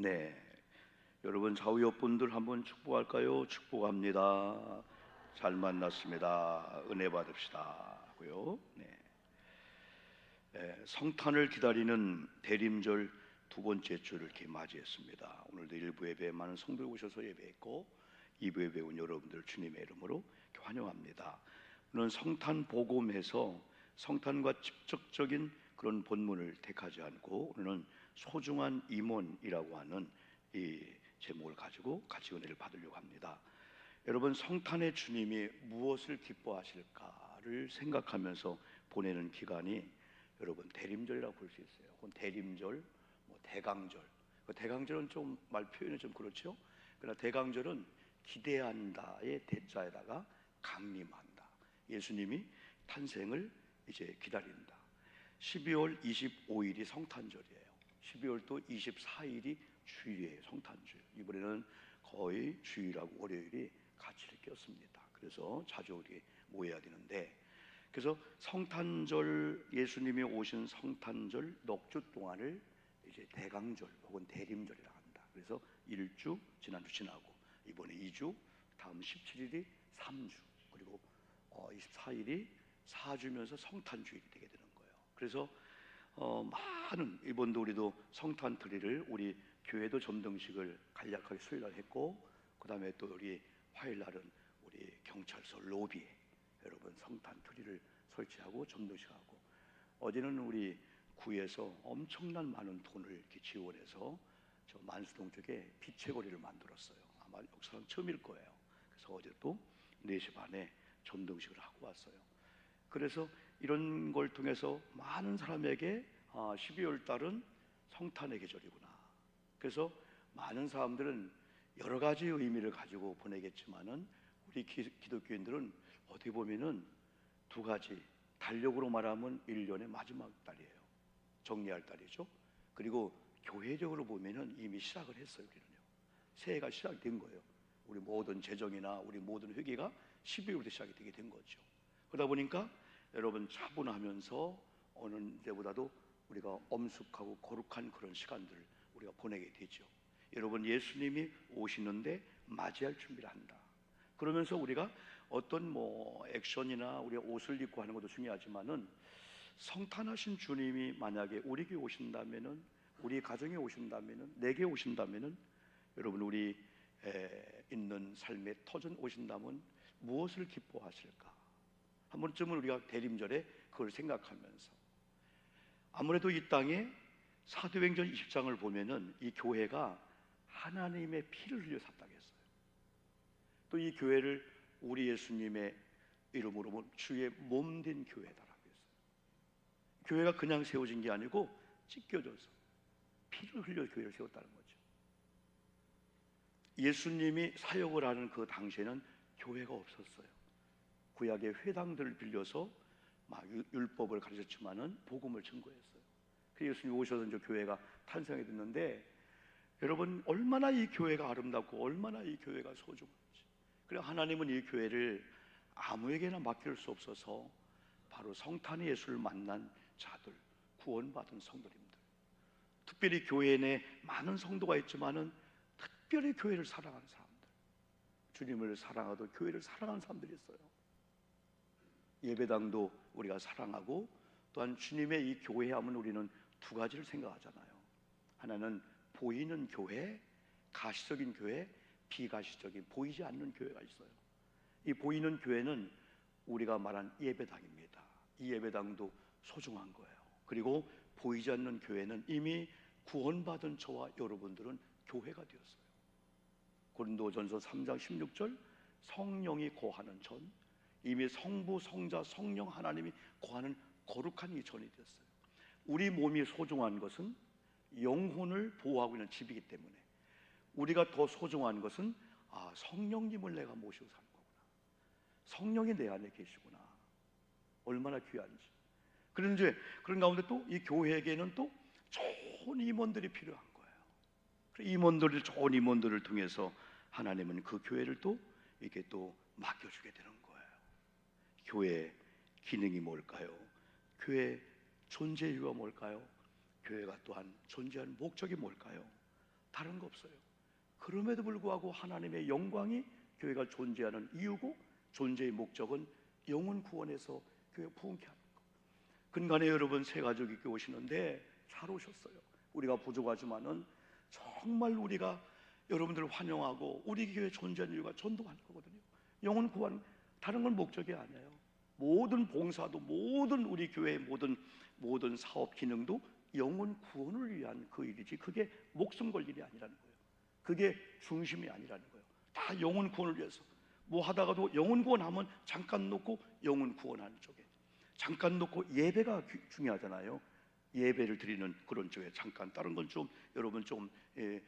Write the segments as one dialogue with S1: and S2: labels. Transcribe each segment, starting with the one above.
S1: 네, 여러분 좌우 옆분들 한번 축복할까요? 축복합니다. 잘 만났습니다. 은혜 받읍시다 하고요. 성탄을 기다리는 대림절 두 번째 주를 이렇게 맞이했습니다. 오늘도 일부 예배에 많은 성도들 오셔서 예배했고 2부 예배 온 여러분들 주님의 이름으로 환영합니다. 오늘 성탄 복음에서 성탄과 직접적인 그런 본문을 택하지 않고 오늘은 소중한 임원이라고 하는 이 제목을 가지고 같이 은혜를 받으려고 합니다. 여러분, 성탄의 주님이 무엇을 기뻐하실까를 생각하면서 보내는 기간이 여러분 대림절이라고 볼 수 있어요. 그건 대림절, 대강절. 대강절은 좀 말 표현이 좀 그렇죠. 그러나 대강절은 기대한다의 대자에다가 강림한다. 예수님이 탄생을 이제 기다린다. 12월 25일이 성탄절이에요. 12월 또 24일이 주일이에요. 성탄주일. 이번에는 거의 주일하고 월요일이 같이 꼈습니다. 그래서 자주 우리 모여야 되는데, 그래서 성탄절, 예수님이 오신 성탄절 넉 주 동안을 이제 대강절 혹은 대림절이라고 한다. 그래서 1주, 지난주 지나고 이번에 2주, 다음 17일이 3주, 그리고 24일이 4주면서 성탄주일이 되게 되는 거예요. 그래서 많은 이번도 우리도 성탄 트리를 우리 교회도 점등식을 간략하게 수요일날 했고, 그 다음에 또 우리 화요일날은 우리 경찰서 로비에 여러분 성탄 트리를 설치하고 점등식하고, 어제는 우리 구에서 엄청난 많은 돈을 이렇게 지원해서 저 만수동 쪽에 빛의 거리를 만들었어요. 아마 역사상 처음일 거예요. 그래서 어제 또 4시 반에 점등식을 하고 왔어요. 그래서 이런 걸 통해서 많은 사람에게 12월 달은 성탄의 계절이구나. 그래서 많은 사람들은 여러 가지 의미를 가지고 보내겠지만은 우리 기독교인들은 어떻게 보면은 두 가지, 달력으로 말하면 1년의 마지막 달이에요. 정리할 달이죠. 그리고 교회적으로 보면은 이미 시작을 했어요. 우리는요. 새해가 시작된 거예요. 우리 모든 재정이나 우리 모든 회개가 12월부터 시작이 되게 된 거죠. 그러다 보니까 여러분 차분하면서 어느 때보다도 우리가 엄숙하고 거룩한 그런 시간들을 우리가 보내게 되죠. 여러분, 예수님이 오시는데 맞이할 준비를 한다. 그러면서 우리가 어떤 액션이나 우리가 옷을 입고 하는 것도 중요하지만은 성탄하신 주님이 만약에 우리에게 오신다면은, 우리 가정에 오신다면은, 내게 오신다면은, 여러분 우리 있는 삶의 터전 오신다면 무엇을 기뻐하실까? 한 번쯤은 우리가 대림절에 그걸 생각하면서, 아무래도 이 땅에 사도행전 20장을 보면은 이 교회가 하나님의 피를 흘려 샀다고 했어요. 또 이 교회를 우리 예수님의 이름으로 주의 몸된 교회다라고 했어요. 교회가 그냥 세워진 게 아니고 찢겨져서 피를 흘려 교회를 세웠다는 거죠. 예수님이 사역을 하는 그 당시에는 교회가 없었어요. 구약의 회당들을 빌려서 막 율법을 가르쳤지만은 복음을 증거했어요. 그 예수님이 오셔서 이제 교회가 탄생이 됐는데, 여러분 얼마나 이 교회가 아름답고 얼마나 이 교회가 소중한지. 그래 하나님은 이 교회를 아무에게나 맡길 수 없어서 바로 성탄의 예수를 만난 자들, 구원받은 성도님들, 특별히 교회 내 많은 성도가 있지만은 특별히 교회를 사랑하는 사람들, 주님을 사랑하고 교회를 사랑하는 사람들이 있어요. 예배당도 우리가 사랑하고, 또한 주님의 이 교회 하면 우리는 두 가지를 생각하잖아요. 하나는 보이는 교회, 가시적인 교회, 비가시적인 보이지 않는 교회가 있어요. 이 보이는 교회는 우리가 말한 예배당입니다. 이 예배당도 소중한 거예요. 그리고 보이지 않는 교회는 이미 구원받은 저와 여러분들은 교회가 되었어요. 고린도전서 3장 16절, 성령이 거하는 전, 이미 성부, 성자, 성령 하나님이 거하는 거룩한 이 전이 되었어요. 우리 몸이 소중한 것은 영혼을 보호하고 있는 집이기 때문에 우리가 더 소중한 것은 성령님을 내가 모시고 사는 거구나, 성령이 내 안에 계시구나, 얼마나 귀한지. 그런데 그런 가운데 또 이 교회에게는 또 좋은 임원들이 필요한 거예요. 좋은 임원들을 통해서 하나님은 그 교회를 또 이렇게 또 맡겨주게 되는 거예요. 교회의 기능이 뭘까요? 교회의 존재 이유가 뭘까요? 교회가 또한 존재하는 목적이 뭘까요? 다른 거 없어요. 그럼에도 불구하고 하나님의 영광이 교회가 존재하는 이유고, 존재의 목적은 영혼 구원에서 교회 부흥케 하는 거. 근간에 여러분 새 가족이 오시는데 잘 오셨어요. 우리가 부족하지만은 정말 우리가 여러분들을 환영하고 우리 교회 존재하는 이유가 전도하는 거거든요. 영혼 구원, 다른 건 목적이 아니에요. 모든 봉사도, 모든 우리 교회의 모든 사업 기능도 영혼 구원을 위한 그 일이지, 그게 목숨 걸 일이 아니라는 거예요. 그게 중심이 아니라는 거예요. 다 영혼 구원을 위해서. 뭐 하다가도 영혼 구원하면 잠깐 놓고 영혼 구원하는 쪽에, 잠깐 놓고 예배가 중요하잖아요. 예배를 드리는 그런 쪽에 잠깐, 다른 건 좀 여러분 좀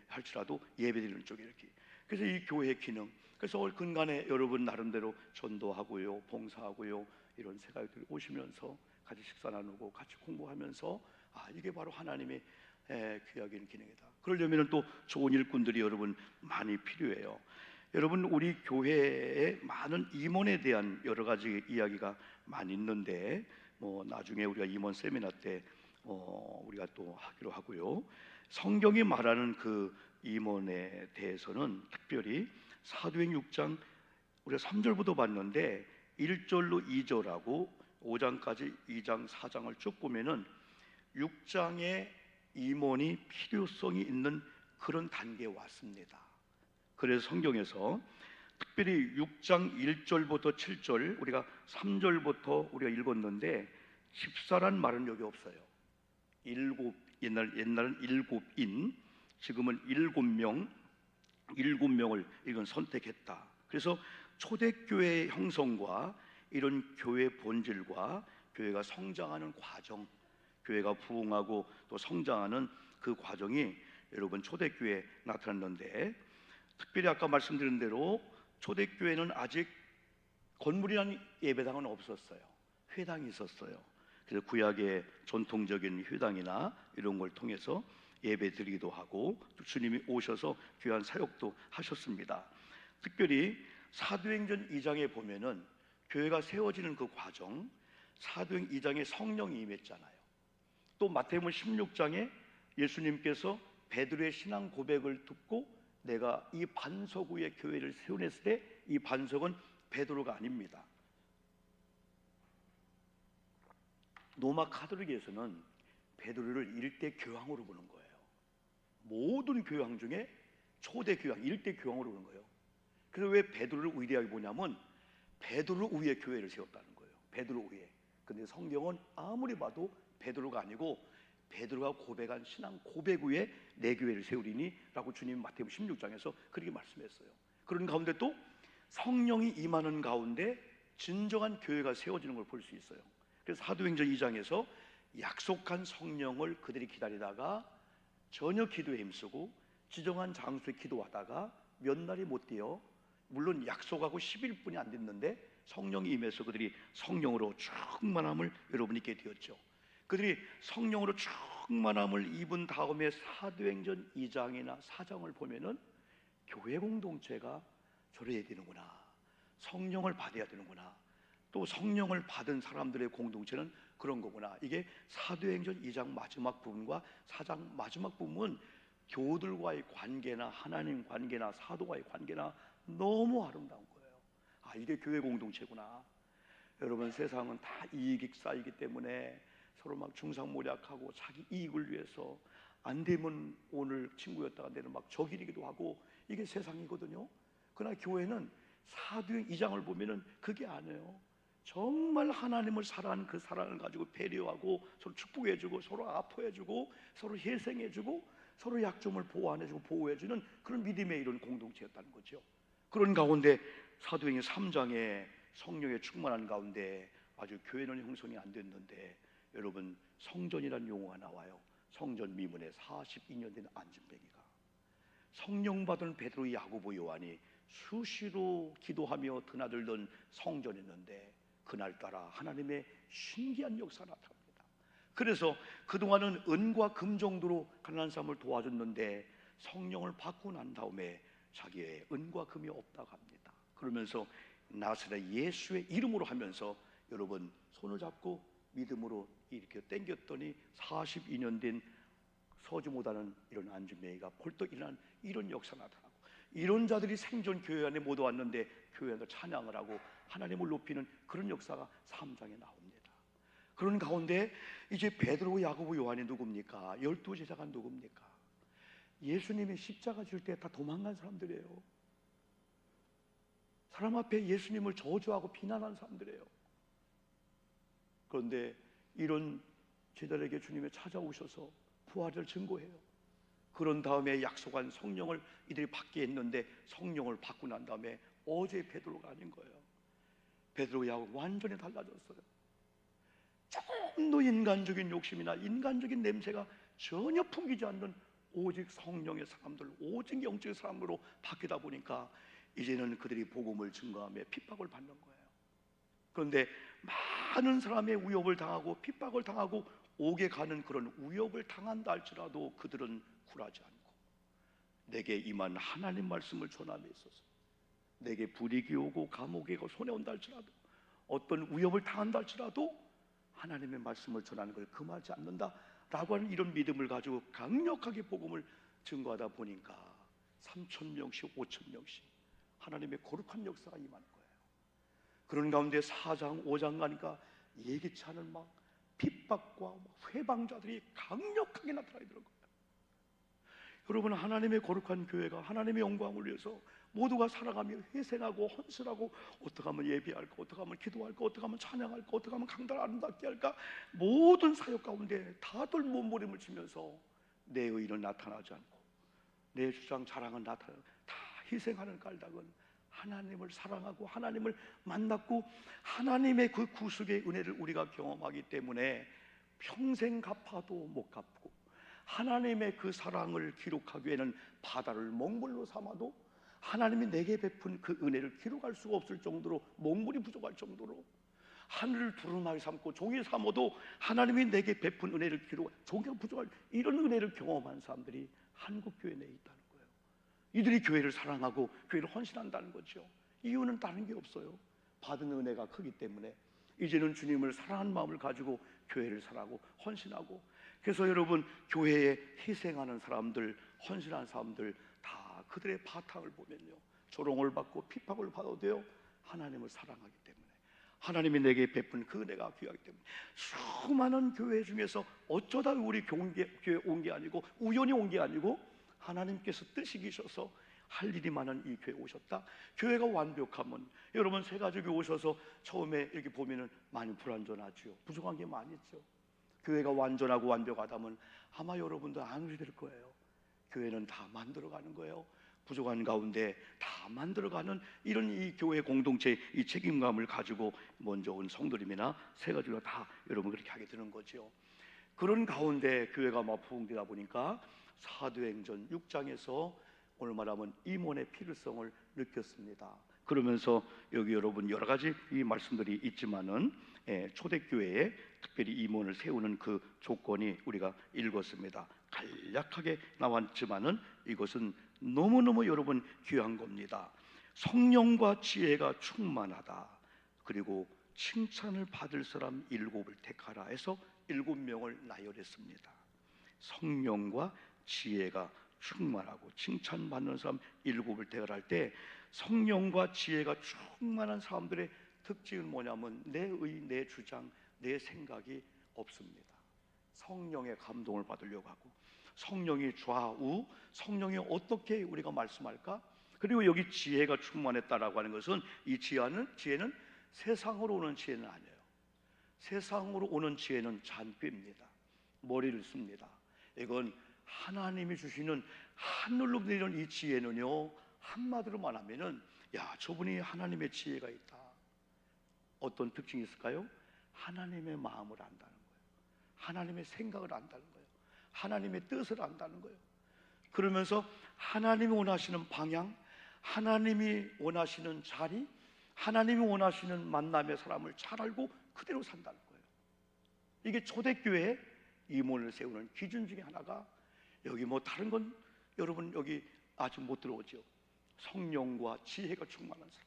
S1: 할지라도 예배 드리는 쪽에 이렇게. 그래서 이 교회의 기능, 그래서 올 근간에 여러분 나름대로 전도하고요, 봉사하고요, 이런 생각들이 오시면서 같이 식사 나누고 같이 공부하면서, 이게 바로 하나님의 귀하게 기능이다. 그러려면 또 좋은 일꾼들이 여러분 많이 필요해요. 여러분, 우리 교회에 많은 임원에 대한 여러 가지 이야기가 많이 있는데, 뭐 나중에 우리가 임원 세미나 때 우리가 또 하기로 하고요. 성경이 말하는 그 임원에 대해서는 특별히 사도행 6장 우리가 3절부터 봤는데 1절로 2절하고 5장까지 2장 4장을 쭉 보면은 6장의 임원이 필요성이 있는 그런 단계에 왔습니다. 그래서 성경에서 특별히 6장 1절부터 7절, 우리가 3절부터 우리가 읽었는데 집사란 말은 여기 없어요. 옛날은 7인, 지금은 7명, 7명을 이건 선택했다. 그래서 초대교회의 형성과 이런 교회 본질과 교회가 성장하는 과정, 교회가 부흥하고 또 성장하는 그 과정이 여러분 초대교회에 나타났는데, 특별히 아까 말씀드린 대로 초대교회는 아직 건물이라는 예배당은 없었어요. 회당이 있었어요. 그래서 구약의 전통적인 회당이나 이런 걸 통해서 예배 드리기도 하고, 또 주님이 오셔서 귀한 사역도 하셨습니다. 특별히 사도행전 2장에 보면은 교회가 세워지는 그 과정, 사도행 2장에 성령이 임했잖아요. 또 마태복음 16장에 예수님께서 베드로의 신앙 고백을 듣고 내가 이 반석 위에 교회를 세우냈을 때 이 반석은 베드로가 아닙니다. 로마 카톨릭에서는 베드로를 일대 교황으로 보는 거예요. 모든 교황 중에 초대 교황, 일대 교황으로 보는 거예요. 그래서 왜 베드로를 위대하게 보냐면 베드로 위에 교회를 세웠다는 거예요. 베드로 위에. 근데 성경은 아무리 봐도 베드로가 아니고 베드로가 고백한 신앙 고백 위에 내 교회를 세우리니 라고 주님이 마태복음 16장에서 그렇게 말씀했어요. 그런 가운데 또 성령이 임하는 가운데 진정한 교회가 세워지는 걸 볼 수 있어요. 그래서 사도행전 2장에서 약속한 성령을 그들이 기다리다가 저녁 기도에 힘쓰고 지정한 장소에 기도하다가 몇 날이 못 되어, 물론 약속하고 10일뿐이 안 됐는데 성령이 임해서 그들이 성령으로 충만함을 여러분이 있게 되었죠. 그들이 성령으로 충만함을 입은 다음에 사도행전 2장이나 4장을 보면은 교회 공동체가 저래야 되는구나, 성령을 받아야 되는구나, 또 성령을 받은 사람들의 공동체는 그런 거구나. 이게 사도행전 2장 마지막 부분과 4장 마지막 부분은 교우들과의 관계나 하나님 관계나 사도와의 관계나 너무 아름다운 거예요. 이게 교회 공동체구나. 여러분, 세상은 다 이익이 쌓이기 때문에 서로 막 중상모략하고 자기 이익을 위해서 안 되면 오늘 친구였다가 내일은 막 적이기도 하고, 이게 세상이거든요. 그러나 교회는 사도행 2장을 보면은 그게 아니에요. 정말 하나님을 사랑하는 그 사랑을 가지고 배려하고 서로 축복해주고 서로 아파해주고 서로 희생해주고 서로 약점을 보완해주고 보호해주는 그런 믿음의 이런 공동체였다는 거죠. 그런 가운데 사도행전 3장에 성령에 충만한 가운데 아주 교회는 형성이 안 됐는데, 여러분 성전이라는 용어가 나와요. 성전 미문에 42년 된 안진뱅이가, 성령 받은 베드로, 야고보, 요한이 수시로 기도하며 드나들던 성전이었는데 그날따라 하나님의 신기한 역사가 나타납니다. 그래서 그동안은 은과 금 정도로 가난한 사람을 도와줬는데 성령을 받고 난 다음에 자기의 은과 금이 없다고 합니다. 그러면서 나사렛 예수의 이름으로 하면서 여러분 손을 잡고 믿음으로 이렇게 땡겼더니 42년 된 서지 못하는 이런 안진뱅이가 벌떡 일어난 이런 역사 나타나고, 이런 자들이 생전 교회 안에 모두 왔는데 교회 안에서 찬양을 하고 하나님을 높이는 그런 역사가 3장에 나옵니다. 그런 가운데 이제 베드로, 야고보, 요한이 누굽니까? 12제자가 누굽니까? 예수님이 십자가 질 때 다 도망간 사람들이에요. 사람 앞에 예수님을 저주하고 비난한 사람들이에요. 그런데 이런 제자들에게 주님이 찾아오셔서 부활을 증거해요. 그런 다음에 약속한 성령을 이들이 받게 했는데, 성령을 받고 난 다음에 어제 베드로가 아닌 거예요. 베드로, 야고보 완전히 달라졌어요. 조금 더 인간적인 욕심이나 인간적인 냄새가 전혀 풍기지 않는 오직 성령의 사람들, 오직 영적인 사람으로 바뀌다 보니까 이제는 그들이 복음을 증거하며 핍박을 받는 거예요. 그런데 많은 사람의 위협을 당하고 핍박을 당하고 옥에 가는 그런 위협을 당한다 할지라도 그들은 굴하지 않고, 내게 임한 하나님 말씀을 전함에 있어서 내게 불이익이 오고 감옥에 가고 손해 온다 할지라도, 어떤 위협을 당한다 할지라도 하나님의 말씀을 전하는 걸 금하지 않는다라고 하는 이런 믿음을 가지고 강력하게 복음을 증거하다 보니까 3,000명씩 5,000명씩 하나님의 거룩한 역사가 임하는 거예요. 그런 가운데 4장 5장 가니까 예기치 않은 막 핍박과 회방자들이 강력하게 나타나게 되는 거예요. 여러분, 하나님의 거룩한 교회가 하나님의 영광을 위해서 모두가 살아가며 희생하고 헌신하고, 어떻게 하면 예배할까, 어떻게 하면 기도할까, 어떻게 하면 찬양할까, 어떻게 하면 강단을 아름답게 할까, 모든 사역 가운데 다들 몸부림을 치면서 내 의는 나타나지 않고 내 주장 자랑은 나타나고, 다 희생하는 까닭은 하나님을 사랑하고 하나님을 만났고 하나님의 그 구속의 은혜를 우리가 경험하기 때문에 평생 갚아도 못 갚고, 하나님의 그 사랑을 기록하기 위해는 바다를 먹물로 삼아도 하나님이 내게 베푼 그 은혜를 기록할 수가 없을 정도로, 먹물이 부족할 정도로 하늘을 두루마리 삼고 종이 삼아도 하나님이 내게 베푼 은혜를 종이가 부족할 이런 은혜를 경험한 사람들이 한국교회 내에 있다는 거예요. 이들이 교회를 사랑하고 교회를 헌신한다는 거죠. 이유는 다른 게 없어요. 받은 은혜가 크기 때문에 이제는 주님을 사랑하는 마음을 가지고 교회를 사랑하고 헌신하고, 그래서 여러분, 교회에 희생하는 사람들, 헌신하는 사람들 다 그들의 바탕을 보면요, 조롱을 받고 핍박을 받아도 돼요. 하나님을 사랑하기 때문에, 하나님이 내게 베푼 그 은혜가 귀하기 때문에. 수많은 교회 중에서 어쩌다 우리 교회 온 게 아니고, 우연히 온 게 아니고, 하나님께서 뜻이 계셔서 할 일이 많은 이 교회에 오셨다. 교회가 완벽하면, 여러분 새가족이 오셔서 처음에 이렇게 보면은 많이 불완전하죠. 부족한 게 많이 있죠. 교회가 완전하고 완벽하다면 아마 여러분도 안으리 될 거예요. 교회는 다 만들어가는 거예요. 부족한 가운데 다 만들어가는 이런 이 교회 공동체, 이 책임감을 가지고 먼저 온 성도님이나 새가족이 다 여러분 그렇게 하게 되는 거죠. 그런 가운데 교회가 막 부흥되다 보니까 사도행전 6장에서 오늘 말하면 임원의 필요성을 느꼈습니다. 그러면서 여기 여러분 여러 가지 이 말씀들이 있지만은 초대교회에 특별히 임원을 세우는 그 조건이 우리가 읽었습니다. 간략하게 나왔지만은 이것은 너무너무 여러분 귀한 겁니다. 성령과 지혜가 충만하다. 그리고 칭찬을 받을 사람 7을 택하라 해서 7명을 나열했습니다. 성령과 지혜가 충만하고 칭찬받는 사람 7을 택할 때, 성령과 지혜가 충만한 사람들의 특징은 뭐냐면 내 의, 내 주장, 내 생각이 없습니다. 성령의 감동을 받으려고 하고, 성령이 좌우, 성령이 어떻게 우리가 말씀할까? 그리고 여기 지혜가 충만했다라고 하는 것은, 이 지혜는 세상으로 오는 지혜는 아니에요. 세상으로 오는 지혜는 잔꾀입니다. 머리를 씁니다. 이건 하나님이 주시는 하늘로 내리는 이 지혜는요, 한마디로 말하면은, 야, 저분이 하나님의 지혜가 있다. 어떤 특징이 있을까요? 하나님의 마음을 안다는 거예요. 하나님의 생각을 안다는 거예요. 하나님의 뜻을 안다는 거예요. 그러면서 하나님이 원하시는 방향, 하나님이 원하시는 자리, 하나님이 원하시는 만남의 사람을 잘 알고 그대로 산다는 거예요. 이게 초대교회의 임원을 세우는 기준 중에 하나가, 여기 뭐 다른 건 여러분 여기 아직 못 들어오죠. 성령과 지혜가 충만한 사람,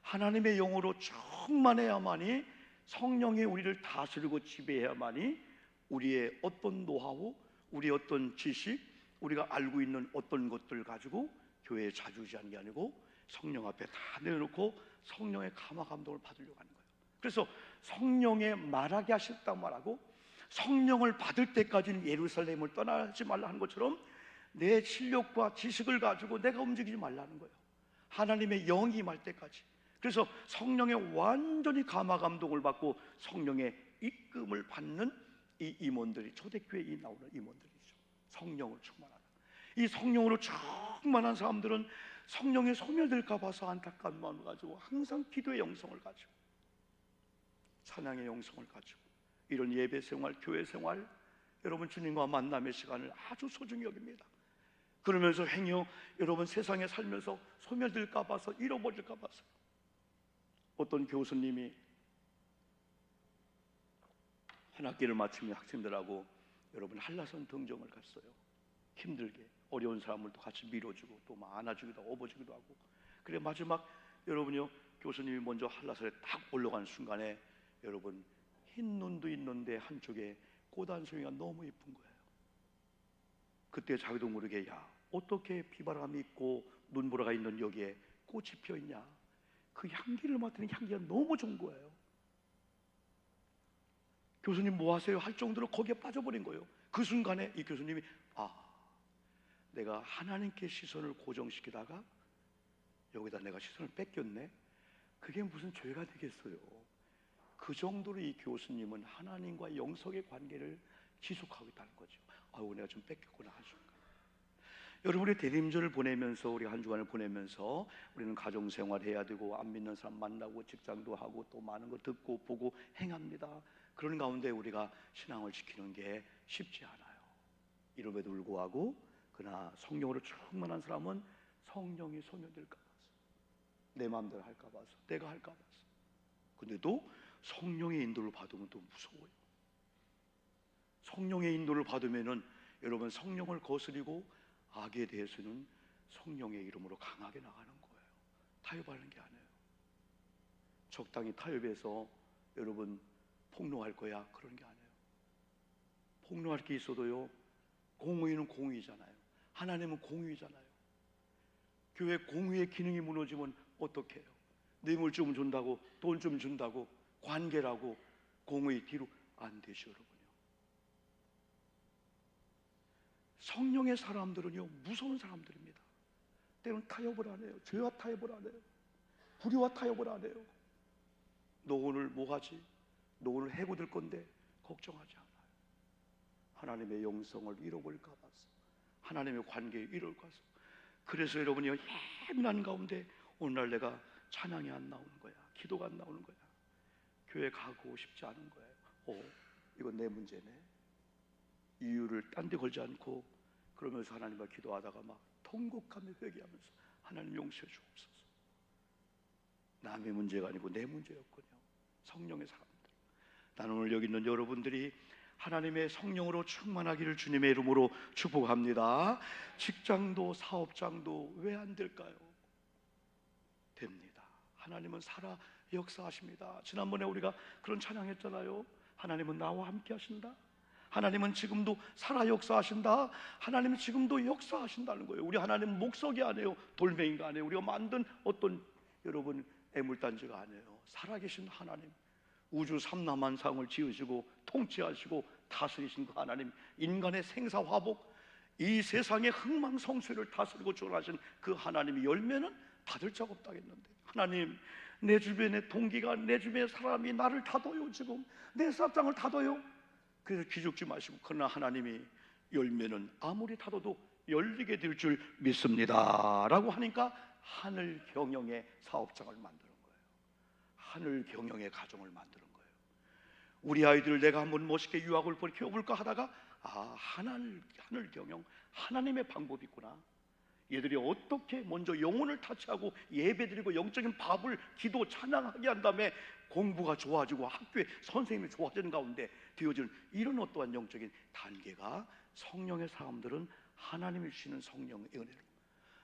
S1: 하나님의 영으로 충만해야만이, 성령이 우리를 다스리고 지배해야만이 우리의 어떤 노하우, 우리 어떤 지식, 우리가 알고 있는 어떤 것들 가지고 교회에 자주지하는 게 아니고 성령 앞에 다 내려놓고 성령의 감화 감동을 받으려고 하는 거예요. 그래서 성령의 말하게 하셨다고 말하고, 성령을 받을 때까지는 예루살렘을 떠나지 말라 하는 것처럼 내 실력과 지식을 가지고 내가 움직이지 말라는 거예요. 하나님의 영이 임할 때까지. 그래서 성령의 완전히 감화 감동을 받고 성령의 이끌음을 받는 이 임원들이, 초대교회에 나오는 임원들이죠. 성령으로 충만하다. 이 성령으로 충만한 사람들은 성령에 소멸될까 봐서 안타까운 마음을 가지고 항상 기도의 영성을 가지고 찬양의 영성을 가지고 이런 예배 생활, 교회 생활, 여러분 주님과 만남의 시간을 아주 소중히 여깁니다. 그러면서 행여 여러분 세상에 살면서 소멸될까 봐서, 잃어버릴까 봐서, 어떤 교수님이 한 학기를 마치면 학생들하고 여러분 한라산 등정을 갔어요. 힘들게 어려운 사람을 또 같이 밀어주고 또 막 안아주기도 하고 업어주기도 하고. 그래 마지막 여러분요, 교수님이 먼저 한라산에 딱 올라가는 순간에 여러분 흰 눈도 있는데 한쪽에 꽃 한 송이가 너무 예쁜 거예요. 그때 자기도 모르게, 야, 어떻게 비바람이 있고 눈보라가 있는 여기에 꽃이 피어있냐. 그 향기를 맡으니 향기가 너무 좋은 거예요. 교수님 뭐 하세요? 할 정도로 거기에 빠져버린 거예요. 그 순간에 이 교수님이, 내가 하나님께 시선을 고정시키다가 여기다 내가 시선을 뺏겼네. 그게 무슨 죄가 되겠어요. 그 정도로 이 교수님은 하나님과 영성의 관계를 지속하고 있다는 거죠. 내가 좀 뺏겼구나 하죠. 여러분의 대림절을 보내면서, 우리 한 주간을 보내면서 우리는 가정생활 해야 되고 안 믿는 사람 만나고 직장도 하고 또 많은 거 듣고 보고 행합니다. 그런 가운데 우리가 신앙을 지키는 게 쉽지 않아요. 이름에도 불구하고 그러나 성령으로 충만한 사람은 성령이 소멸될까 봐서, 내 마음대로 할까 봐서, 내가 할까 봐서. 근데도 성령의 인도를 받으면 또 무서워요. 성령의 인도를 받으면은 여러분 성령을 거스리고 악에 대해서는 성령의 이름으로 강하게 나가는 거예요. 타협하는 게 아니에요. 적당히 타협해서 여러분 폭로할 거야, 그런 게 아니에요. 폭로할 게 있어도요, 공의는 공의잖아요. 하나님은 공의잖아요. 교회 공의의 기능이 무너지면 어떻게 해요? 뇌물 좀 준다고, 돈 좀 준다고, 관계라고 공의 뒤로 안 되죠, 여러분요. 성령의 사람들은요, 무서운 사람들입니다. 때로는 타협을 안 해요. 죄와 타협을 안 해요. 불의와 타협을 안 해요. 너 오늘 뭐 하지? 너 오늘 해고될 건데 걱정하지 않아요. 하나님의 영성을 잃어버릴까 봐서, 하나님의 관계에 잃어버릴까 봐서. 그래서 여러분이 예민한 가운데 오늘날 내가 찬양이 안 나오는 거야, 기도가 안 나오는 거야, 교회 가고 싶지 않은 거예요. 이건 내 문제네. 이유를 딴 데 걸지 않고 그러면서 하나님과 기도하다가 막 통곡하며 회개하면서, 하나님 용서해 주옵소서. 남의 문제가 아니고 내 문제였군요. 성령의 사람들. 나는 오늘 여기 있는 여러분들이 하나님의 성령으로 충만하기를 주님의 이름으로 축복합니다. 직장도 사업장도 왜 안 될까요? 됩니다. 하나님은 살아 역사하십니다. 지난번에 우리가 그런 찬양했잖아요. 하나님은 나와 함께 하신다. 하나님은 지금도 살아 역사하신다. 하나님은 지금도 역사하신다는 거예요. 우리 하나님은 목석이 아니에요. 돌멩이가 아니에요. 우리가 만든 어떤 여러분 애물단지가 아니에요. 살아계신 하나님, 우주 삼라만상을 지으시고 통치하시고 다스리신 그 하나님, 인간의 생사화복, 이 세상의 흥망성쇠를 다스리고 주관하신 그 하나님이 열매는 받을 자 없다 했는데, 하나님, 내 주변의 동기가, 내 주변의 사람이 나를 다뤄요. 지금 내 사장을 다뤄요. 그래서 기죽지 마시고, 그러나 하나님이 열매는 아무리 다뤄도 열리게 될 줄 믿습니다 라고 하니까 하늘 경영의 사업장을 만드는 거예요. 하늘 경영의 가정을 만드는 거예요. 우리 아이들을 내가 한번 멋있게 유학을 키워볼까 하다가 하늘 경영, 하나님의 방법이 있구나. 얘들이 어떻게 먼저 영혼을 타치하고 예배드리고 영적인 밥을 기도 찬양하게 한 다음에 공부가 좋아지고 학교에 선생님이 좋아지는 가운데 되어지는 이런 어떠한 영적인 단계가, 성령의 사람들은 하나님이 주시는 성령의 은혜로.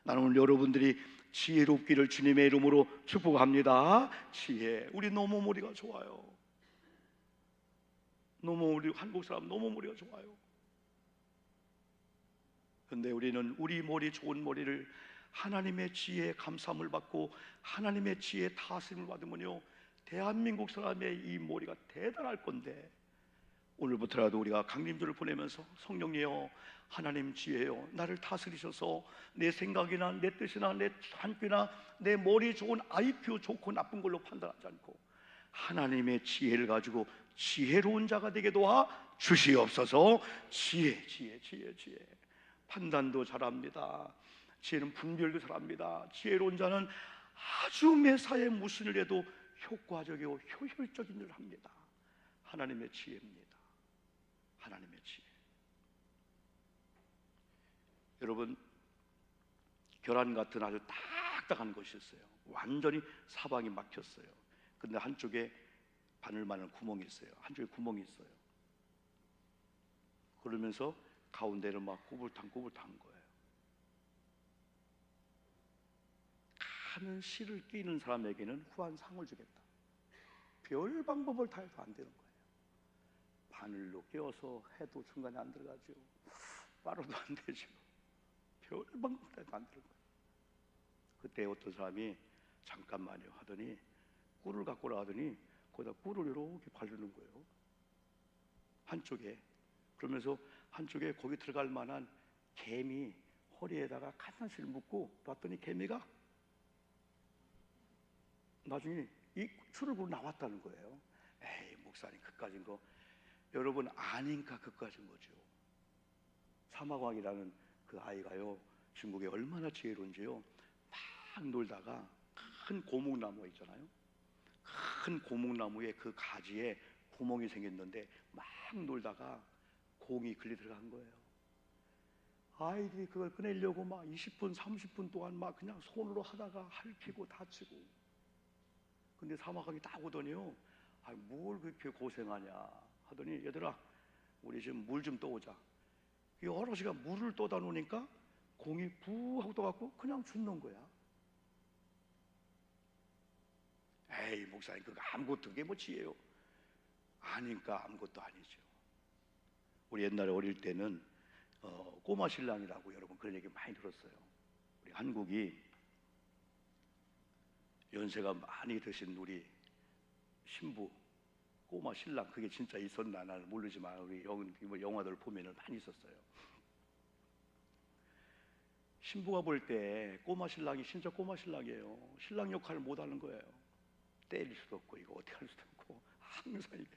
S1: 나는 오늘 여러분들이 지혜롭기를 주님의 이름으로 축복합니다. 지혜, 우리 너무 머리가 좋아요. 너무 우리 한국 사람 너무 머리가 좋아요. 근데 우리는 우리 머리 좋은 머리를 하나님의 지혜에 감삼을 받고 하나님의 지혜에 다스림을 받으면요, 대한민국 사람의 이 머리가 대단할 건데, 오늘부터라도 우리가 강림주를 보내면서 성령이여, 하나님 지혜요, 나를 다스리셔서 내 생각이나 내 뜻이나 내 한귀나 내 머리 좋은 IQ 좋고 나쁜 걸로 판단하지 않고 하나님의 지혜를 가지고 지혜로운 자가 되게 도와 주시옵소서. 지혜, 지혜, 지혜, 지혜. 판단도 잘합니다. 지혜는 분별도 잘합니다. 지혜로운 자는 아주 매사에 무슨 일 해도 효과적이고 효율적인 일을 합니다. 하나님의 지혜입니다. 하나님의 지혜. 여러분, 계란 같은 아주 딱딱한 것이 있어요. 완전히 사방이 막혔어요. 근데 한쪽에 바늘만한 구멍이 있어요. 한쪽에 구멍이 있어요. 그러면서 가운데를 막 꾸불탕꾸불탕한 거예요. 가는 실을 끼는 사람에게는 후한 상을 주겠다. 별 방법을 다 해도 안 되는 거예요. 바늘로 끼워서 해도 중간에 안 들어가죠. 빨아도 안 되죠. 별 방법 다 해도 안 되는 거예요. 그때 어떤 사람이 잠깐만요 하더니 꿀을 갖고 오라 하더니 거기다 꿀을 이렇게 바르는 거예요. 한쪽에. 그러면서 한쪽에 거기 들어갈 만한 개미 허리에다가 가난실 묶고 봤더니 개미가 나중에 이 줄을 보고 나왔다는 거예요. 에이 목사님 그까진 거, 여러분 아닌가 그까진 거죠. 사마광이라는 그 아이가요, 중국에 얼마나 지혜로운지요. 막 놀다가 큰 고목나무 있잖아요. 큰 고목나무에 그 가지에 구멍이 생겼는데 막 놀다가 공이 글리 들어간 거예요. 아이들이 그걸 꺼내려고 막 20분 30분 동안 막 그냥 손으로 하다가 핥히고 다치고. 근데 사마광이 딱 오더니요, 아, 뭘 그렇게 고생하냐 하더니, 얘들아 우리 지금 물 좀 떠오자. 이 어르신가 물을 떠다 놓으니까 공이 부 하고 떠갖고 그냥 죽는 거야. 에이 목사님 그거 아무것도, 그게 뭐 지혜요? 아니까 아무것도 아니죠. 우리 옛날에 어릴 때는 꼬마 신랑이라고 여러분 그런 얘기 많이 들었어요. 우리 한국이 연세가 많이 드신 우리 신부, 꼬마 신랑, 그게 진짜 있었나 나는 모르지만 우리 영화들 보면은 많이 있었어요. 신부가 볼 때 꼬마 신랑이 진짜 꼬마 신랑이에요. 신랑 역할을 못 하는 거예요. 때릴 수도 없고 이거 어떻게 할 수도 없고 항상 이게,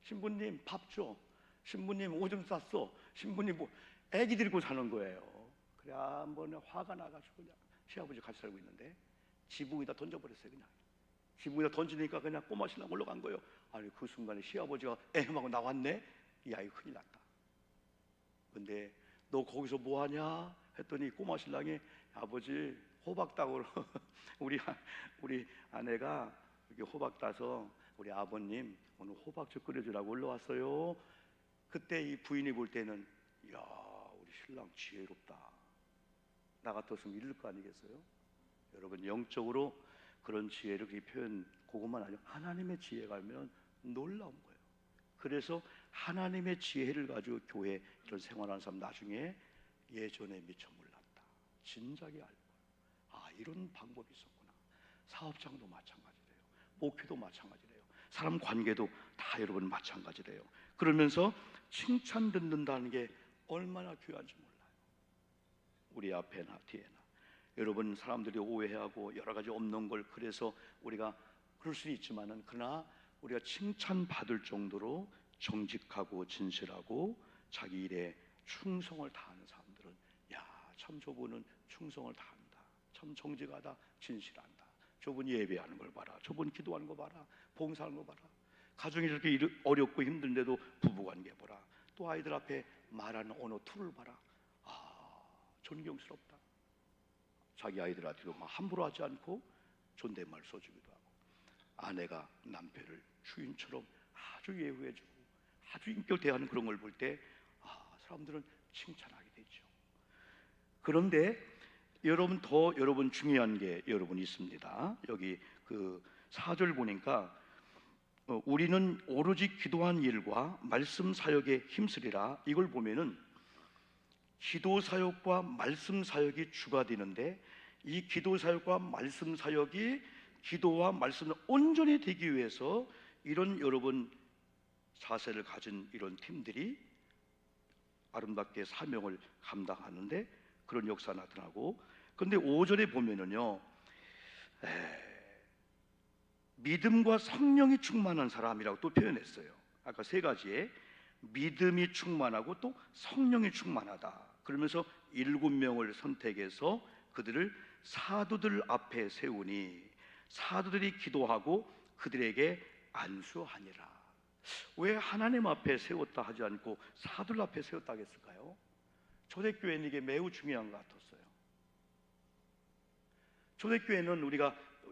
S1: 신부님 밥 줘, 신부님 오줌 쌌어, 신부님 뭐, 애기 데리고 사는 거예요. 그래 한번 화가 나가지고 그냥 시아버지 같이 살고 있는데 지붕에다 던져버렸어요. 그냥 지붕에다 던지니까 그냥 꼬마 신랑 올라간 거예요. 아니 그 순간에 시아버지가 에헴하고 나왔네. 이 아이 큰일 났다. 근데 너 거기서 뭐하냐 했더니 꼬마 신랑이, 아버지 호박 따고 우리 아내가 이렇게 호박 따서 우리 아버님 오늘 호박죽 끓여주라고 올라왔어요. 그때 이 부인이 볼 때는, 이야 우리 신랑 지혜롭다. 나 같았으면 이럴 거 아니겠어요? 여러분 영적으로 그런 지혜를 그 표현, 그것만 아니고 하나님의 지혜가 알면 놀라운 거예요. 그래서 하나님의 지혜를 가지고 교회 이런 생활하는 사람 나중에 예전에 미처 몰랐다, 진작에 알고, 아 이런 방법이 있었구나. 사업장도 마찬가지래요. 목회도 마찬가지래요. 사람 관계도 다 여러분 마찬가지래요. 그러면서 칭찬 듣는다는 게 얼마나 귀한지 몰라요. 우리 앞에나 뒤에나. 여러분 사람들이 오해하고 여러 가지 없는 걸, 그래서 우리가 그럴 수는 있지만은, 그러나 우리가 칭찬받을 정도로 정직하고 진실하고 자기 일에 충성을 다하는 사람들은, 야 참 저분은 충성을 다한다, 참 정직하다, 진실한다, 저분 예배하는 걸 봐라, 저분 기도하는 거 봐라, 봉사하는 거 봐라, 가정이 이렇게 어렵고 힘든데도 부부관계 보라, 또 아이들 앞에 말하는 언어 툴을 봐라. 아 존경스럽다. 자기 아이들한테도 막 함부로 하지 않고 존댓말 써주기도 하고, 아내가 남편을 주인처럼 아주 예우해주고 아주 인격 대하는 그런 걸 볼 때, 사람들은 칭찬하게 되죠. 그런데 여러분 중요한 게 여러분 있습니다. 여기 그 4절 보니까 우리는 오로지 기도한 일과 말씀 사역에 힘쓰리라, 이걸 보면은 기도 사역과 말씀 사역이 주가 되는데, 이 기도 사역과 말씀 사역이 기도와 말씀을 온전히 되기 위해서 이런 여러분 자세를 가진 이런 팀들이 아름답게 사명을 감당하는데 그런 역사가 나타나고, 그런데 5절에 보면은요, 믿음과 성령이 충만한 사람이라고 또 표현했어요. 아까 세 가지에 믿음이 충만하고 또 성령이 충만하다 그러면서 7명을 선택해서 그들을 사도들 앞에 세우니 사도들이 기도하고 그들에게 안수하니라. 왜 하나님 앞에 세웠다 하지 않고 사도들 앞에 세웠다 하겠을까요? 초대교회는 이게 매우 중요한 것 같았어요. 초대교회는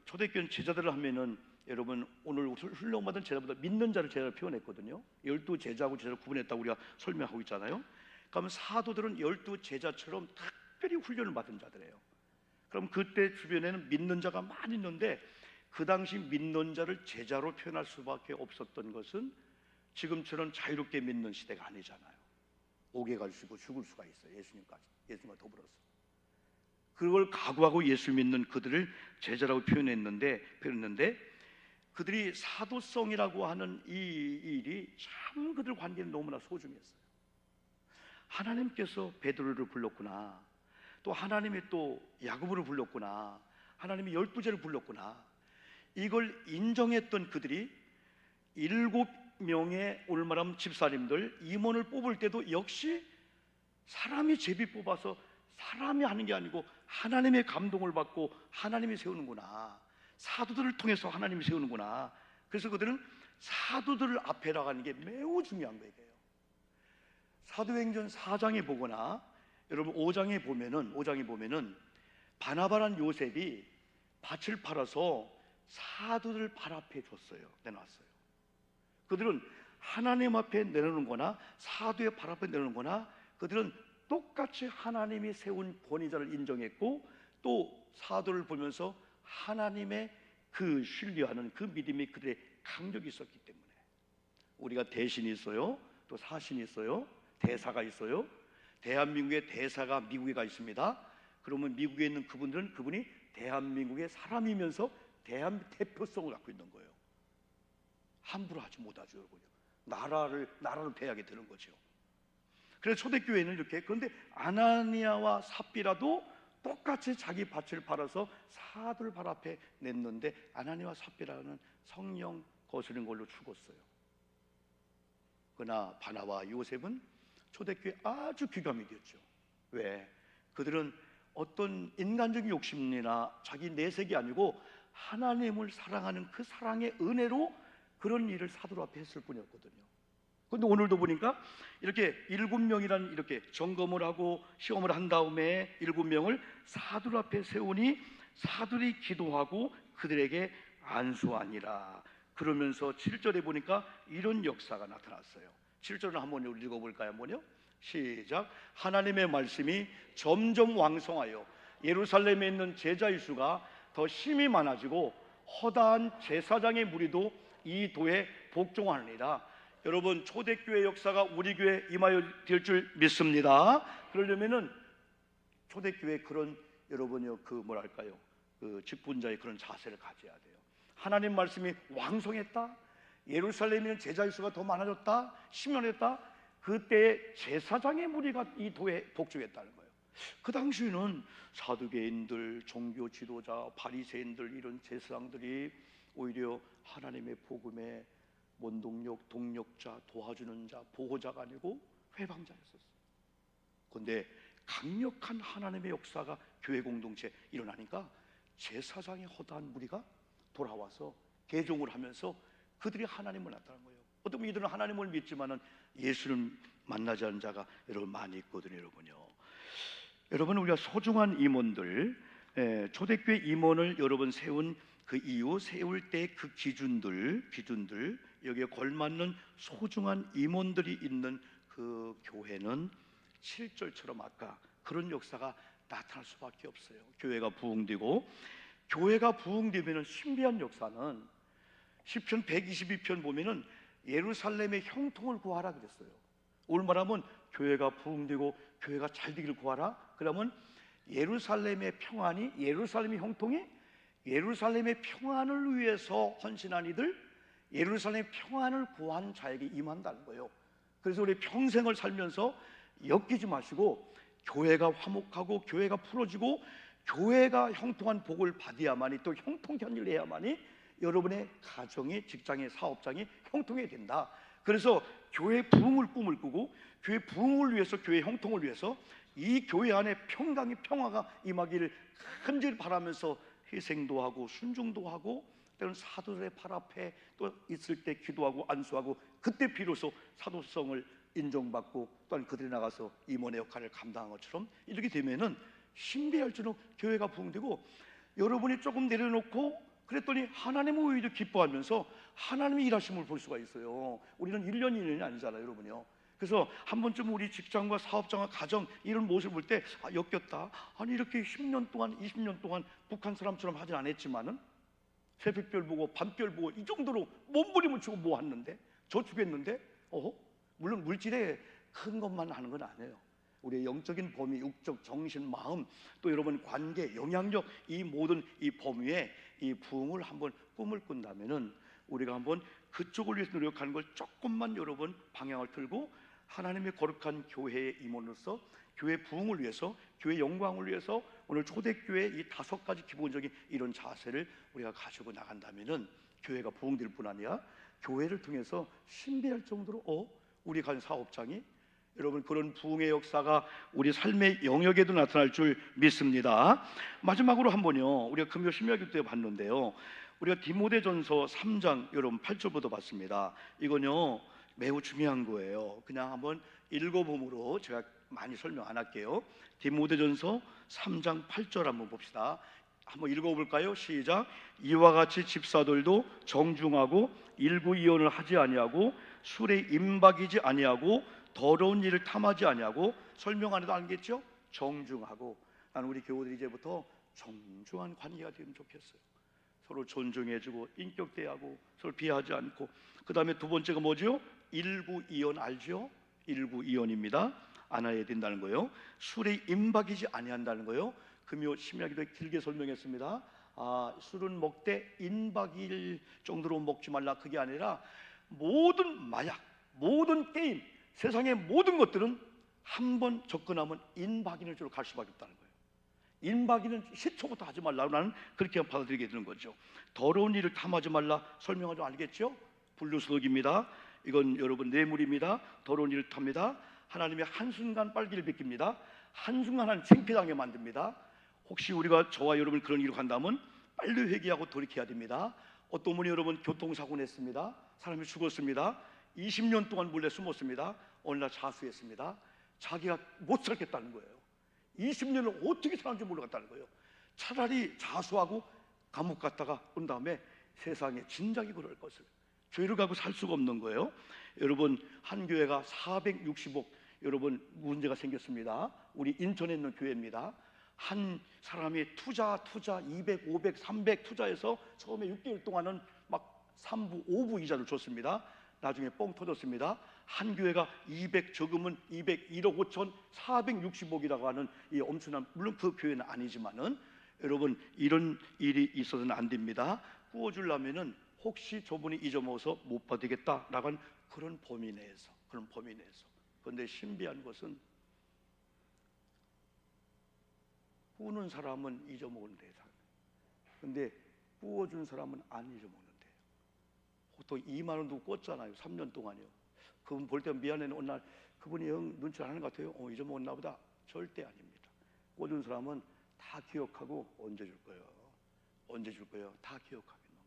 S1: 초대교회는 제자들을 하면은 여러분 오늘 훈련받은 제자보다 믿는 자를 제자로 표현했거든요. 12제자하고 제자를 구분했다고 우리가 설명하고 있잖아요. 그러면 사도들은 12제자처럼 특별히 훈련을 받은 자들이에요. 그럼 그때 주변에는 믿는 자가 많이 있는데 그 당시 믿는 자를 제자로 표현할 수밖에 없었던 것은 지금처럼 자유롭게 믿는 시대가 아니잖아요. 옥에 갈 수 있고 죽을 수가 있어요. 예수님과 더불어서. 그걸 각오하고 예수 믿는 그들을 제자라고 표현했는데 그들이 사도성이라고 하는 이 일이 참 그들 관계는 너무나 소중했어요. 하나님께서 베드로를 불렀구나, 또 하나님이 또 야고보를 불렀구나, 하나님이 12제를 불렀구나, 이걸 인정했던 그들이 7명의 오늘 말하면 집사님들 임원을 뽑을 때도 역시 사람이 제비 뽑아서 사람이 하는 게 아니고 하나님의 감동을 받고 하나님이 세우는구나, 사도들을 통해서 하나님이 세우는구나. 그래서 그들은 사도들 앞에 나가는 게 매우 중요한 거예요. 사도행전 4장에 보거나 여러분 5장에 보면은 바나바란 요셉이 밭을 팔아서 사도들 발 앞에 줬어요. 내놨어요. 그들은 하나님 앞에 내놓는 거나 사도의 발 앞에 내놓는 거나 그들은 똑같이 하나님이 세운 권위자를 인정했고 또 사도를 보면서 하나님의 그 신뢰하는 그 믿음이 그들의 강력이 있었기 때문에 우리가 대신이 있어요. 또 사신이 있어요. 대사가 있어요. 대한민국의 대사가 미국에 가 있습니다. 그러면 미국에 있는 그분이 대한민국의 사람이면서 대한 대표성을 갖고 있는 거예요. 함부로 하지 못하죠, 여러분요. 나라를 대하게 되는 거죠. 그래서 초대교회는 이렇게, 그런데 아나니아와 삽비라도 똑같이 자기 밭을 팔아서 사도를 발 앞에 냈는데 아나니아와 삽비라는 성령 거스른 걸로 죽었어요. 그러나 바나와 요셉은 초대교회 아주 귀감이 되었죠. 왜? 그들은 어떤 인간적인 욕심이나 자기 내색이 아니고 하나님을 사랑하는 그 사랑의 은혜로 그런 일을 사도 앞에 했을 뿐이었거든요. 그런데 오늘도 보니까 이렇게 7명이라는 이렇게 점검을 하고 시험을 한 다음에 7명을 사도 앞에 세우니 사도들이 기도하고 그들에게 안수하니라. 그러면서 7절에 보니까 이런 역사가 나타났어요. 7절을 한번 읽어볼까요? 한번요. 시작. 하나님의 말씀이 점점 왕성하여 예루살렘에 있는 제자의 수가 더 심히 많아지고 허다한 제사장의 무리도 이 도에 복종하느니라. 여러분 초대교회 역사가 우리 교회에 임하여 될 줄 믿습니다. 그러려면은 초대교회 그런 여러분요 그 직분자의 그런 자세를 가져야 돼요. 하나님 말씀이 왕성했다. 예루살렘에 있는 제자의 수가 더 많아졌다. 심연했다. 그때 제사장의 무리가 이 도에 복종했다는 거예요. 그 당시에는 사두개인들, 종교 지도자, 바리새인들 이런 제사장들이 오히려 하나님의 복음에 원동력, 동력자, 도와주는 자, 보호자가 아니고 회방자였었어요. 그런데 강력한 하나님의 역사가 교회 공동체에 일어나니까 제사장의 허다한 무리가 돌아와서 개종을 하면서 그들이 하나님을 나타난 거예요. 어떤 분은 이들은 하나님을 믿지만은 예수를 만나지 않은 자가 여러분 많이 있거든요, 여러분요. 여러분 우리가 소중한 임원들, 초대교회 임원을 여러분 세운 그 이유, 세울 때 그 기준들 여기에 걸맞는 소중한 임원들이 있는 그 교회는 7절처럼 아까 그런 역사가 나타날 수밖에 없어요. 교회가 부흥되고, 교회가 부흥되면 신비한 역사는 시편 122편 보면은 예루살렘의 형통을 구하라 그랬어요. 오늘 말하면 교회가 부흥되고 교회가 잘 되기를 구하라. 그러면 예루살렘의 평안이, 예루살렘의 형통이 예루살렘의 평안을 위해서 헌신한 이들, 예루살렘의 평안을 구한 자에게 임한다는 거예요. 그래서 우리 평생을 살면서 엮이지 마시고 교회가 화목하고 교회가 풀어지고 교회가 형통한 복을 받아야만이, 또 형통현리를 해야만이 여러분의 가정이, 직장의, 사업장이 형통해야 된다. 그래서 교회 부흥을 꿈을 꾸고 교회 부흥을 위해서, 교회 형통을 위해서 이 교회 안에 평강이, 평화가 임하기를 간절히 바라면서 희생도 하고 순종도 하고 때로는 사도들의 발 앞에 또 있을 때 기도하고 안수하고, 그때 비로소 사도성을 인정받고 또한 그들이 나가서 임원의 역할을 감당한 것처럼 이렇게 되면은 신비할수록 교회가 부흥되고, 여러분이 조금 내려놓고 그랬더니 하나님의 오히려 기뻐하면서 하나님의 일하심을 볼 수가 있어요. 우리는 1년 2년이 아니잖아요, 여러분요. 그래서 한 번쯤 우리 직장과 사업장과 가정 이런 모습을 볼 때 엮였다. 아니 이렇게 10년 동안 20년 동안 북한 사람처럼 하진 않았지만은 새벽별 보고 밤별 보고 이 정도로 몸부림을 치고 모았는데, 저축했는데 물론 물질에 큰 것만 하는 건 아니에요. 우리의 영적인 범위, 육적, 정신, 마음, 또 여러분 관계, 영향력, 이 모든 이 범위에 이 부흥을 한번 꿈을 꾼다면은 우리가 한번 그쪽을 위해서 노력하는 걸 조금만 여러분 방향을 틀고 하나님의 거룩한 교회의 임원으로서 교회 부흥을 위해서, 교회 영광을 위해서 오늘 초대교회 이 5가지 기본적인 이런 자세를 우리가 가지고 나간다면은 교회가 부흥될 뿐 아니라 교회를 통해서 신비할 정도로 우리 가진 사업장이, 여러분 그런 부흥의 역사가 우리 삶의 영역에도 나타날 줄 믿습니다. 마지막으로 한번요, 우리가 금요 심야기도 때 봤는데요, 우리가 디모데전서 3장 여러분 8절부터 봤습니다. 이건요 매우 중요한 거예요. 그냥 한번 읽어봄으로 제가 많이 설명 안 할게요. 디모데전서 3장 8절 한번 봅시다. 한번 읽어볼까요? 시작. 이와 같이 집사들도 정중하고 일구이언을 하지 아니하고 술에 임박이지 아니하고 더러운 일을 탐하지 아니하고, 설명 안 해도 알겠죠? 정중하고. 나는 우리 교우들이 이제부터 정중한 관계가 되면 좋겠어요. 서로 존중해주고 인격대하고 서로 비하하지 않고. 그 다음에 두 번째가 뭐죠? 일구이언 알죠? 일구이언입니다. 안아야 된다는 거예요. 술에 임박이지 아니한다는 거예요. 금요 심야기도에 길게 설명했습니다. 술은 먹되 임박일 정도로 먹지 말라, 그게 아니라 모든 마약, 모든 게임, 세상의 모든 것들은 한 번 접근하면 임박인을 주로 갈 수밖에 없다는 거예요. 임박인은 시초부터 하지 말라고 나는 그렇게 받아들이게 되는 거죠. 더러운 일을 탐하지 말라, 설명하죠. 알겠죠? 분류수독입니다. 이건 여러분 뇌물입니다. 더러운 일을 탑니다. 하나님의 한순간 빨기를 베낍니다. 한순간 한 창피당하게 만듭니다. 혹시 우리가 저와 여러분 그런 일을 한다면 빨리 회개하고 돌이켜야 됩니다. 어떤 분이 여러분 교통사고 냈습니다. 사람이 죽었습니다. 20년 동안 몰래 숨었습니다. 어느 날 자수했습니다. 자기가 못 살겠다는 거예요. 20년을 어떻게 살았는지 모르겠다는 거예요. 차라리 자수하고 감옥 갔다가 온 다음에 세상에 진작에 그럴 것을, 죄를 가고 살 수가 없는 거예요. 여러분 한 교회가 460억 여러분 문제가 생겼습니다. 우리 인천에 있는 교회입니다. 한 사람이 투자 200, 500, 300 투자해서 처음에 6개월 동안은 막 3부, 5부 이자를 줬습니다. 나중에 뻥 터졌습니다. 한 교회가 200 적으면 201억 5천 460억이라고 하는 이 엄청난, 물론 그 교회는 아니지만은 여러분 이런 일이 있어서는 안 됩니다. 구워주려면은 혹시 저분이 잊어먹어서 못 받겠다라고 하는 그런 범위 내에서. 그런데 신비한 것은 꾸는 사람은 잊어먹는데, 근데 구워준 사람은 안 잊어먹는데요. 보통 2만 원도 꿨잖아요. 3년 동안이요. 그분 볼 때 미안해. 어느 날 그분이 형 눈치를 하는 것 같아요. 잊어먹었나 보다. 절대 아닙니다. 꿔준 사람은 다 기억하고 언제 줄 거예요. 다 기억하게 놓은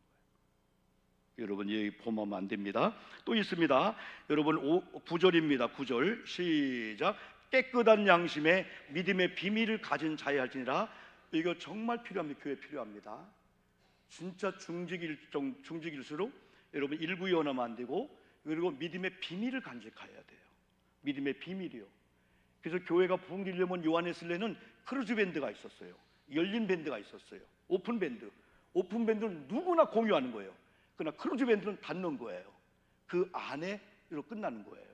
S1: 거예요. 여러분 여기 보면 안 됩니다. 또 있습니다. 여러분 9절입니다. 9절 시작. 깨끗한 양심에 믿음의 비밀을 가진 자야 할지니라. 이거 정말 필요합니다. 교회 필요합니다. 진짜 중직일수록 여러분 일구이언하면 안 되고, 그리고 믿음의 비밀을 간직해야 돼요. 믿음의 비밀이요. 그래서 교회가 부흥되려면 요한에슬레는 크루즈 밴드가 있었어요. 열린 밴드가 있었어요. 오픈 밴드는 누구나 공유하는 거예요. 그러나 크루즈 밴드는 닫는 거예요. 그 안에로 끝나는 거예요.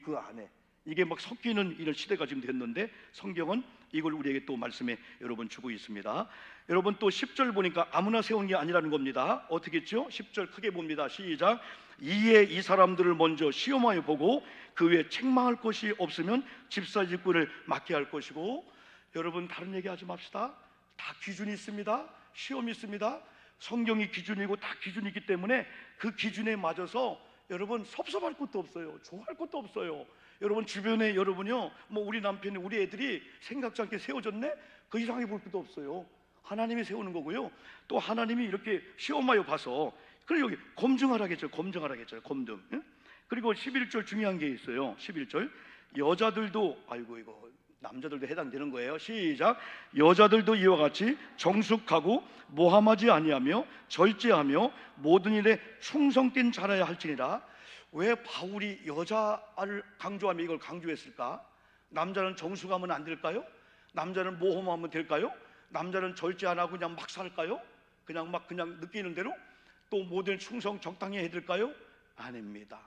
S1: 그 안에 이게 막 섞이는 이런 시대가 지금 됐는데 성경은 이걸 우리에게 또 말씀에 여러분 주고 있습니다. 여러분 또 10절 보니까 아무나 세운 게 아니라는 겁니다. 어떻게 했죠? 10절 크게 봅니다. 시작. 이에 이 사람들을 먼저 시험하여 보고 그 외에 책망할 것이 없으면 집사 직분을 맡게 할 것이고, 여러분 다른 얘기하지 맙시다. 다 기준이 있습니다. 시험이 있습니다. 성경이 기준이고 다 기준이 있기 때문에 그 기준에 맞아서 여러분 섭섭할 것도 없어요. 좋아할 것도 없어요. 여러분 주변에 여러분요, 뭐 우리 남편이 우리 애들이 생각지 않게 세워졌네? 그 이상하게 볼 것도 없어요. 하나님이 세우는 거고요. 또 하나님이 이렇게 시험하여 봐서, 그리고 여기 검증하라겠죠. 검증하라겠죠. 검증. 응? 그리고 11절 중요한 게 있어요. 11절 여자들도, 아이고 이거 남자들도 해당되는 거예요. 시작. 여자들도 이와 같이 정숙하고 모함하지 아니하며 절제하며 모든 일에 충성된 자라야 할지니라. 왜 바울이 여자를 강조하며 이걸 강조했을까? 남자는 정숙하면 안 될까요? 남자는 모험하면 될까요? 남자는 절제 안 하고 그냥 막 살까요? 그냥 느끼는 대로? 또 모든 충성 적당히 해야 될까요? 아닙니다.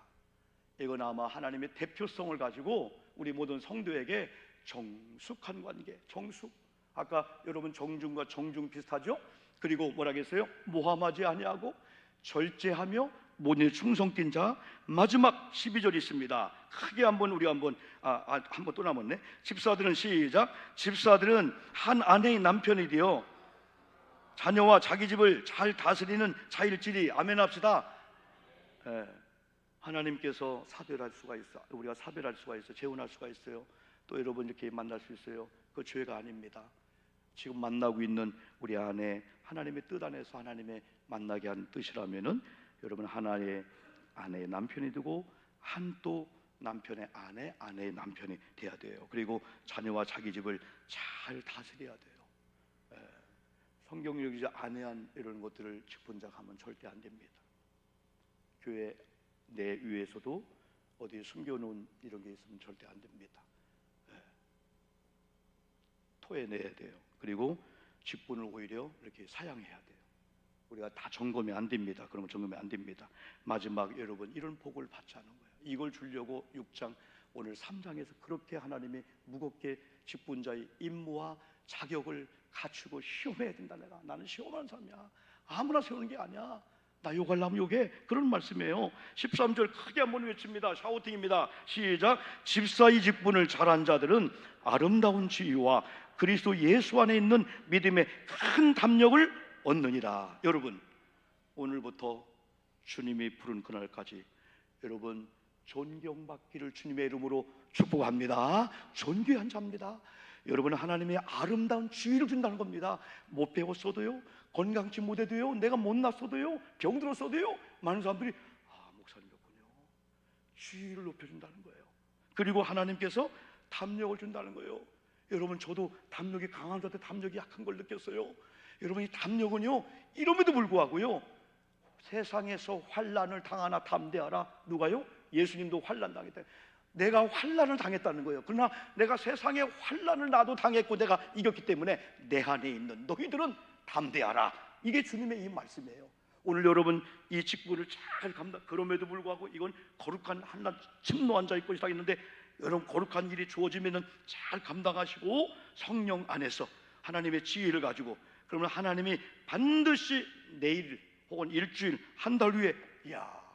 S1: 이건 아마 하나님의 대표성을 가지고 우리 모든 성도에게 정숙한 관계, 정숙. 아까 여러분 정중과 정중 비슷하죠? 그리고 뭐라겠어요? 모함하지 아니하고 절제하며 모든 충성된 자. 마지막 12절 있습니다. 크게 한번 우리 한번 또 남았네. 집사들은 시작. 집사들은 한 아내의 남편이 되어 자녀와 자기 집을 잘 다스리는 자일지니. 아멘 합시다. 하나님께서 사별할 수가 있어. 우리가 사별할 수가 있어. 재혼할 수가 있어요. 또 여러분 이렇게 만날 수 있어요. 그 죄가 아닙니다. 지금 만나고 있는 우리 아내, 하나님의 뜻 안에서 하나님의 만나게 한 뜻이라면은 여러분 하나의 아내의 남편이 되고 한 또 남편의 아내, 아내의 남편이 돼야 돼요. 그리고 자녀와 자기 집을 잘 다스려야 돼요. 성경이 여기 아내한 이런 것들을 직분자하면 절대 안 됩니다. 교회 내 위에서도 어디에 숨겨놓은 이런 게 있으면 절대 안 됩니다. 토해내야 돼요. 그리고 직분을 오히려 이렇게 사양해야 돼요. 우리가 다 점검이 안 됩니다. 그러면 점검이 안 됩니다. 마지막 여러분 이런 복을 받지 않은 거예요. 이걸 주려고 6장 오늘 3장에서 그렇게 하나님이 무겁게 직분자의 임무와 자격을 갖추고 시험해야 된다. 나는 시험하는 사람이야. 아무나 세우는 게 아니야. 나 욕하려면 욕해. 그런 말씀이에요. 13절 크게 한번 외칩니다. 샤우팅입니다. 시작. 집사의 직분을 잘한 자들은 아름다운 지위와 그리스도 예수 안에 있는 믿음의 큰 담력을 얻느니라. 여러분 오늘부터 주님이 부른 그날까지 여러분 존경받기를 주님의 이름으로 축복합니다. 존귀한 자입니다. 여러분 하나님의 아름다운 지위를 준다는 겁니다. 못 배웠어도요, 건강치 못해도요, 내가 못났어도요, 병들었어도요, 많은 사람들이 목사님이었군요. 지위를 높여준다는 거예요. 그리고 하나님께서 담력을 준다는 거예요. 여러분 저도 담력이 강한 자한테 담력이 약한 걸 느꼈어요. 여러분 이 담력은요, 이름에도 불구하고요, 세상에서 환난을 당하나 담대하라. 누가요? 예수님도 환난 당했다. 내가 환난을 당했다는 거예요. 그러나 내가 세상에 환난을 나도 당했고 내가 이겼기 때문에 내 안에 있는 너희들은 담대하라. 이게 주님의 이 말씀이에요. 오늘 여러분 이 직분을 잘 감당. 그럼에도 불구하고 이건 거룩한 한낱 침노한 자의 것이라 했는데, 여러분 거룩한 일이 주어지면은 잘 감당하시고 성령 안에서 하나님의 지혜를 가지고, 그러면 하나님이 반드시 내일 혹은 일주일 한 달 후에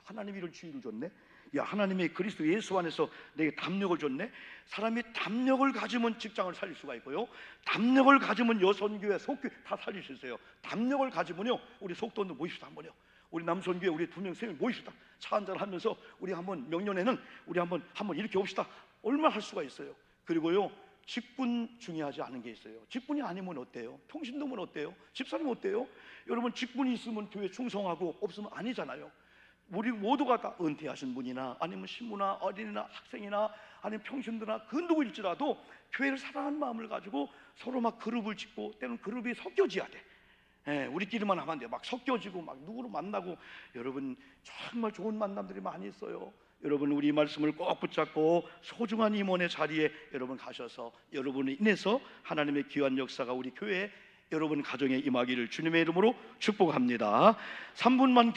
S1: 하나님이 이런 지혜를 줬네. 하나님이 그리스도 예수 안에서 내게 담력을 줬네. 사람이 담력을 가지면 직장을 살릴 수가 있고요, 담력을 가지면 여선교회, 속교회 다 살릴 수 있어요. 담력을 가지면요, 우리 속도원들 모입시다. 한번요. 우리 남선교회 우리 2명 3명 모입시다. 차 한잔 하면서 우리 한번 명년에는 우리 한번 이렇게 옵시다. 얼마나 할 수가 있어요. 그리고요, 직분 중요하지 않은 게 있어요. 직분이 아니면 어때요? 평신도면 어때요? 집사님 어때요? 여러분 직분이 있으면 교회 충성하고 없으면 아니잖아요. 우리 모두가 다 은퇴하신 분이나 아니면 신부나 어린이나 학생이나 아니면 평신도나 그 누구일지라도 교회를 사랑하는 마음을 가지고 서로 막 그룹을 짓고, 때는 그룹이 섞여져야 돼. 우리끼리만 하면 안 돼요. 막 섞여지고 막 누구를 만나고. 여러분 정말 좋은 만남들이 많이 있어요. 여러분 우리 말씀을 꼭 붙잡고 소중한 임원의 자리에 여러분 가셔서 여러분을 인해서 하나님의 귀한 역사가 우리 교회에, 여러분 가정에 임하기를 주님의 이름으로 축복합니다. 3분만